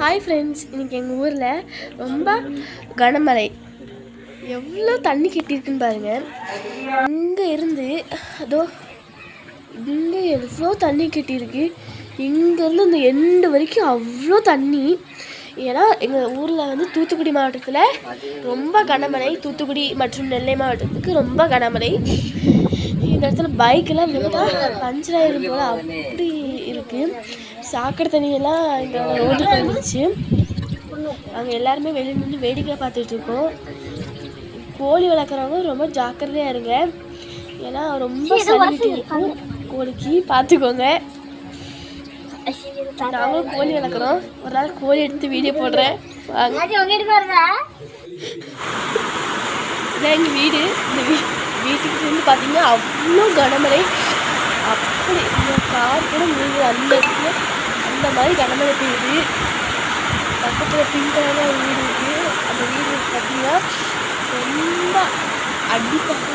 Hi friends, இன்றைக்கி எங்கள் ஊரில் ரொம்ப கனமழை. எவ்வளோ தண்ணி கட்டியிருக்குன்னு பாருங்கள். இங்கே இருந்து அதோ இங்கே எவ்வளோ தண்ணி கட்டியிருக்கு. இங்கேருந்து இந்த எண்டு வரைக்கும் அவ்வளோ தண்ணி. ஏன்னா எங்கள் ஊரில் வந்து தூத்துக்குடி மாவட்டத்தில் ரொம்ப கனமழை. தூத்துக்குடி மற்றும் நெல்லை மாவட்டத்துக்கு ரொம்ப கனமழை. இந்த இடத்துல பைக்கெல்லாம் விட்டால் பஞ்சர் ஆயிரும் போல் அப்படி இருக்குது. சாக்கடை தண்ணியெல்லாம் இங்கே ரோட்டுக்கு வந்துருச்சு. அங்கே எல்லாருமே வெளியே நின்று வேடிக்கை பார்த்துட்ருக்கோம். கோழி வளர்க்குறவங்க ரொம்ப ஜாக்கிரதையாக இருங்க. ஏன்னா ரொம்ப சளிவிட்டு இருக்கும் கோழிக்கு, பார்த்துக்கோங்க. நாங்களும் கோழி வளர்க்குறோம். ஒரு நாள் கோழி எடுத்து வீடியோ போடுறேன். இதான் எங்கள் வீடு. இந்த வீட்டுக்கு வந்து பார்த்தீங்கன்னா அவ்வளோ கனமழை. அப்படி இந்த கார் கூட மூழ்கி அந்த மாதிரி கனமழை பெய்யுது. பக்கத்தில் பிங்கான வீடு இருக்குது. அந்த வீடு பார்த்தீங்கன்னா ரொம்ப அடிப்பக்கம்